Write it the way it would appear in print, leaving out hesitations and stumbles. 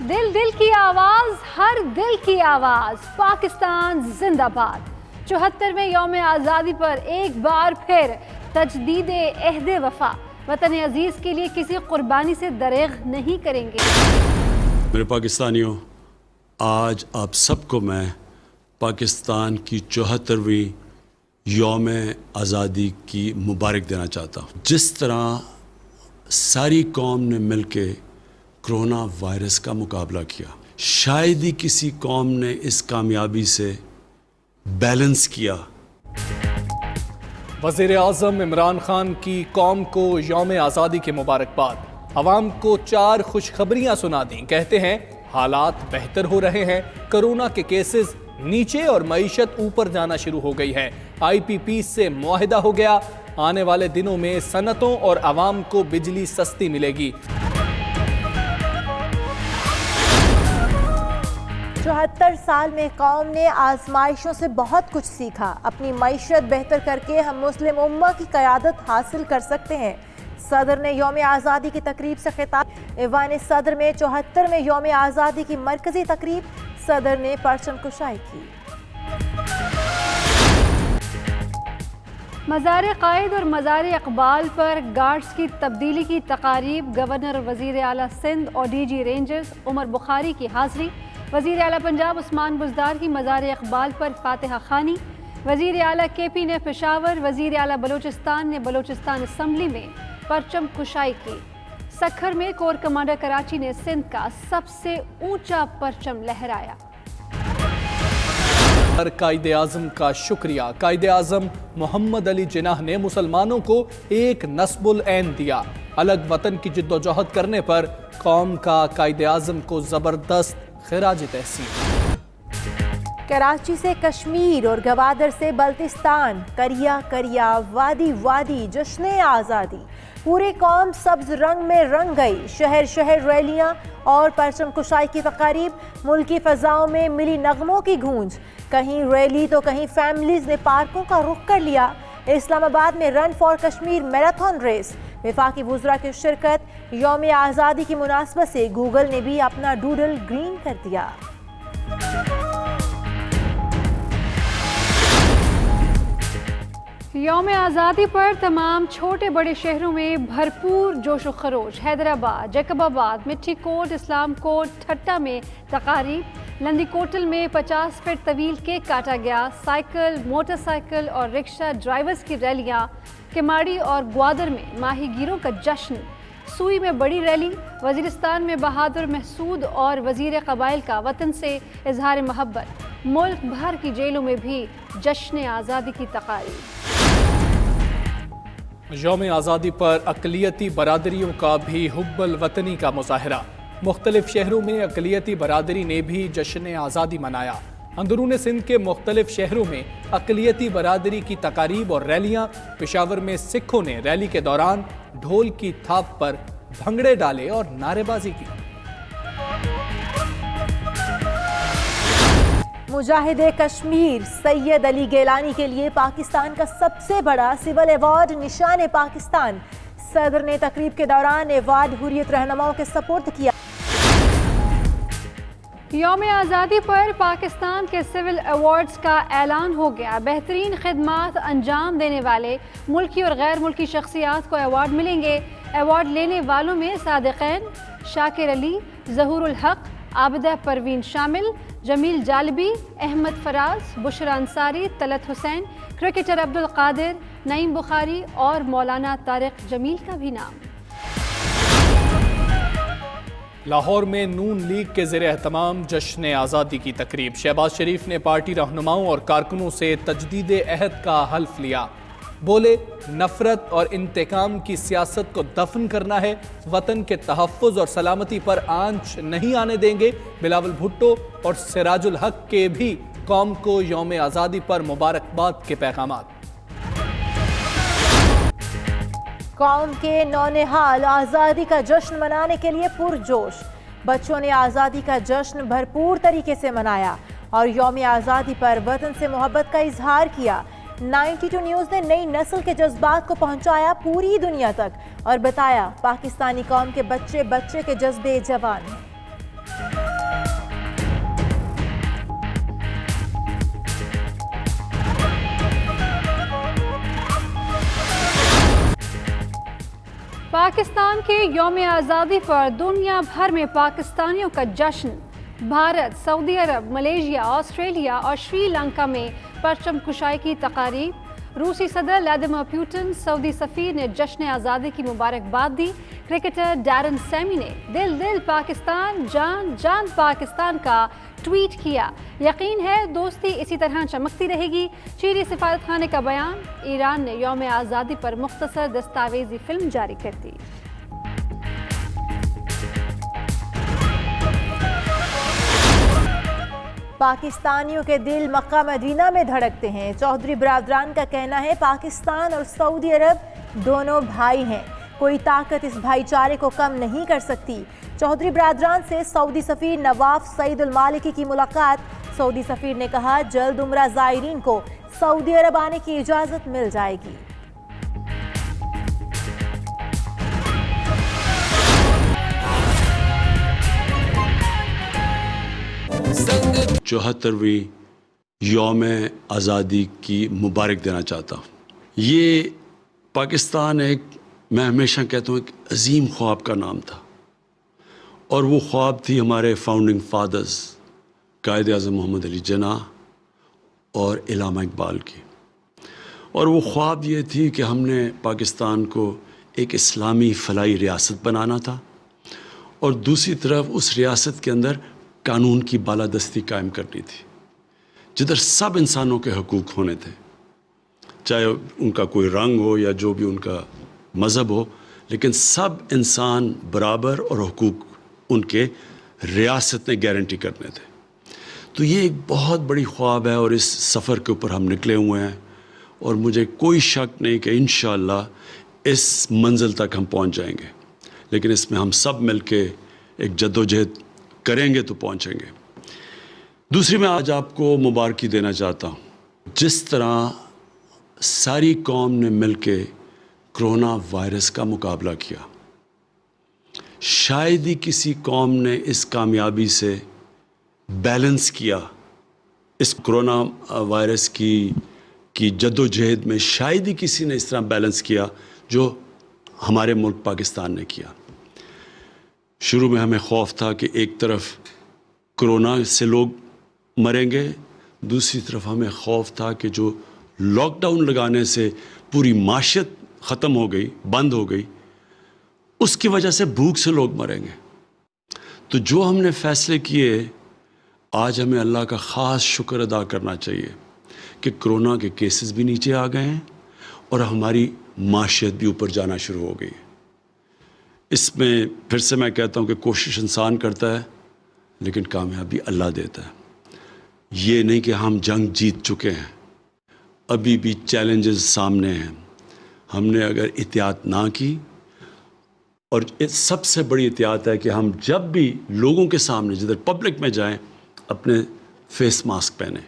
دل دل کی آواز، ہر دل کی آواز، پاکستان زندہ باد۔ 74ویں یوم آزادی پر ایک بار پھر تجدید عہد وفا، وطن عزیز کے لیے کسی قربانی سے دریغ نہیں کریں گے۔ میرے پاکستانیوں، آج آپ سب کو میں پاکستان کی 74ویں یوم آزادی کی مبارک دینا چاہتا ہوں۔ جس طرح ساری قوم نے مل کے کرونا وائرس کا مقابلہ کیا، شاید ہی کسی قوم نے اس کامیابی سے بیلنس کیا۔ وزیر اعظم عمران خان کی قوم کو یوم آزادی کی مبارکباد۔ عوام کو 4 خوشخبریاں سنا دیں۔ کہتے ہیں حالات بہتر ہو رہے ہیں، کرونا کے کیسز نیچے اور معیشت اوپر جانا شروع ہو گئی ہے۔ IPP سے معاہدہ ہو گیا، آنے والے دنوں میں صنعتوں اور عوام کو بجلی سستی ملے گی۔ 74 سال میں قوم نے آزمائشوں سے بہت کچھ سیکھا۔ اپنی معیشت بہتر کر کے ہم مسلم امہ کی قیادت حاصل کر سکتے ہیں۔ صدر نے یوم آزادی کی تقریب سے خطاب۔ ایوان صدر میں 74ویں یوم آزادی کی مرکزی تقریب، صدر نے پرچم کشائی کی۔ مزار قائد اور مزار اقبال پر گارڈز کی تبدیلی کی تقاریب، گورنر وزیر اعلیٰ سندھ اور DG رینجرز عمر بخاری کی حاضری۔ وزیر اعلیٰ پنجاب عثمان بزدار کی مزار اقبال پر فاتحہ خوانی۔ وزیر اعلیٰ KP نے پشاور، وزیر اعلیٰ بلوچستان نے بلوچستان اسمبلی میں پرچم کشائی کی۔ سکھر میں کور کمانڈر کراچی نے سندھ کا سب سے اونچا پرچم لہرایا۔ قائد اعظم کا شکریہ۔ قائد اعظم محمد علی جناح نے مسلمانوں کو ایک نصب العین دیا۔ الگ وطن کی جد و جہد کرنے پر قوم کا قائد اعظم کو زبردست خراج تحسین۔ کراچی سے کشمیر اور گوادر سے بلتستان، کریا کریا، وادی وادی، جشن آزادی، پوری قوم سبز رنگ میں رنگ گئی۔ شہر شہر ریلیاں اور پرچم کشائی کی تقاریب، ملکی فضاؤں میں ملی نغموں کی گونج۔ کہیں ریلی تو کہیں فیملیز نے پارکوں کا رخ کر لیا۔ اسلام آباد میں run for Kashmir marathon race, وفاقی وزراء کی شرکت۔ یوم آزادی کی مناسبت سے گوگل نے بھی اپنا ڈوڈل گرین کر دیا۔ یوم آزادی پر تمام چھوٹے بڑے شہروں میں بھرپور جوش و خروش۔ حیدرآباد، جیکب آباد، مٹھی کوٹ، اسلام کوٹ، ٹھٹا میں تقاریب۔ لندی کوٹل میں 50 فٹ طویل کیک کاٹا گیا۔ سائیکل، موٹر سائیکل اور رکشہ ڈرائیورز کی ریلیاں۔ کماڑی اور گوادر میں ماہی گیروں کا جشن۔ سوئی میں بڑی ریلی۔ وزیرستان میں بہادر محسود اور وزیر قبائل کا وطن سے اظہار محبت۔ ملک بھر کی جیلوں میں بھی جشن آزادی کی تقاریب۔ یوم آزادی پر اقلیتی برادریوں کا بھی حب الوطنی کا مظاہرہ۔ مختلف شہروں میں اقلیتی برادری نے بھی جشن آزادی منایا۔ اندرون سندھ کے مختلف شہروں میں اقلیتی برادری کی تقاریب اور ریلیاں۔ پشاور میں سکھوں نے ریلی کے دوران ڈھول کی تھاپ پر بھنگڑے ڈالے اور نعرے بازی کی۔ مجاہد کشمیر سید علی گیلانی کے لیے پاکستان کا سب سے بڑا سول ایوارڈ نشان پاکستان۔ صدر نے تقریب کے دوران ایوارڈ حریت رہنماؤں کے سپرد کیا۔ یوم آزادی پر پاکستان کے سول ایوارڈز کا اعلان ہو گیا۔ بہترین خدمات انجام دینے والے ملکی اور غیر ملکی شخصیات کو ایوارڈ ملیں گے۔ ایوارڈ لینے والوں میں صادقین، شاکر علی، ظہور الحق، عابدہ پروین شامل، جمیل جالبی، احمد فراز، بشرا انصاری، طلعت حسین، کرکٹر عبدالقادر، نعیم بخاری اور مولانا طارق جمیل کا بھی نام۔ لاہور میں نون لیگ کے زیر اہتمام جشن آزادی کی تقریب۔ شہباز شریف نے پارٹی رہنماؤں اور کارکنوں سے تجدید عہد کا حلف لیا۔ بولے نفرت اور انتقام کی سیاست کو دفن کرنا ہے، وطن کے تحفظ اور سلامتی پر آنچ نہیں آنے دیں گے۔ بلاول بھٹو اور سراج الحق کے بھی قوم کو یوم آزادی پر مبارکباد کے پیغامات۔ قوم کے نونہال آزادی کا جشن منانے کے لیے پرجوش۔ بچوں نے آزادی کا جشن بھرپور طریقے سے منایا اور یوم آزادی پر وطن سے محبت کا اظہار کیا۔ 92 نیوز نے نئی نسل کے جذبات کو پہنچایا پوری دنیا تک اور بتایا پاکستانی قوم کے بچے بچے کے جذبے جوان ہیں۔ پاکستان کے یوم آزادی پر دنیا بھر میں پاکستانیوں کا جشن. بھارت، سعودی عرب، ملیشیا، آسٹریلیا اور سری لنکا میں پرچم کشائی کی تقاریب. روسی صدر ولاڈیمیر پوٹن، سعودی سفیر نے جشن آزادی کی مبارکباد دی. کرکٹر ڈیرن سیمی نے دل دل پاکستان، جان جان پاکستان کا ٹویٹ کیا. یقین ہے دوستی اسی طرح چمکتی رہے گی. چینی سفارت خانے کا بیان. ایران نے یوم آزادی پر مختصر دستاویزی فلم جاری کر دی. پاکستانیوں کے دل مکہ مدینہ میں دھڑکتے ہیں. چودھری برادران کا کہنا ہے پاکستان اور سعودی عرب دونوں بھائی ہیں، کوئی طاقت اس بھائی چارے کو کم نہیں کر سکتی. چودھری برادران سے سعودی سفیر نواف سعید المالکی کی ملاقات. سعودی سفیر نے کہا جلد عمرہ زائرین کو سعودی عرب آنے کی اجازت مل جائے گی. چوہترویں یوم آزادی کی مبارک دینا چاہتا ہوں. یہ پاکستان میں ہمیشہ کہتا ہوں ایک عظیم خواب کا نام تھا، اور وہ خواب تھی ہمارے فاؤنڈنگ فادرز قائد اعظم محمد علی جناح اور علامہ اقبال کی. اور وہ خواب یہ تھی کہ ہم نے پاکستان کو ایک اسلامی فلاحی ریاست بنانا تھا، اور دوسری طرف اس ریاست کے اندر قانون کی بالادستی قائم کرنی تھی، جدھر سب انسانوں کے حقوق ہونے تھے، چاہے ان کا کوئی رنگ ہو یا جو بھی ان کا مذہب ہو، لیکن سب انسان برابر اور حقوق ان کے ریاست نے گارنٹی کرنے تھے. تو یہ ایک بہت بڑی خواب ہے، اور اس سفر کے اوپر ہم نکلے ہوئے ہیں، اور مجھے کوئی شک نہیں کہ انشاءاللہ اس منزل تک ہم پہنچ جائیں گے. لیکن اس میں ہم سب مل کے ایک جدوجہد کریں گے تو پہنچیں گے. دوسری میں آج آپ کو مبارکی دینا چاہتا ہوں. جس طرح ساری قوم نے مل کے کرونا وائرس کا مقابلہ کیا، شاید ہی کسی قوم نے اس کامیابی سے بیلنس کیا. اس کرونا وائرس کی جدوجہد میں شاید ہی کسی نے اس طرح بیلنس کیا جو ہمارے ملک پاکستان نے کیا. شروع میں ہمیں خوف تھا کہ ایک طرف کرونا سے لوگ مریں گے، دوسری طرف ہمیں خوف تھا کہ جو لاک ڈاؤن لگانے سے پوری معیشت ختم ہو گئی، بند ہو گئی، اس کی وجہ سے بھوک سے لوگ مریں گے. تو جو ہم نے فیصلے کیے، آج ہمیں اللہ کا خاص شکر ادا کرنا چاہیے کہ کرونا کے کیسز بھی نیچے آ گئے ہیں اور ہماری معیشت بھی اوپر جانا شروع ہو گئی. اس میں پھر سے میں کہتا ہوں کہ کوشش انسان کرتا ہے، لیکن کامیابی اللہ دیتا ہے. یہ نہیں کہ ہم جنگ جیت چکے ہیں، ابھی بھی چیلنجز سامنے ہیں. ہم نے اگر احتیاط نہ کی، اور سب سے بڑی احتیاط ہے کہ ہم جب بھی لوگوں کے سامنے جدھر پبلک میں جائیں اپنے فیس ماسک پہنیں.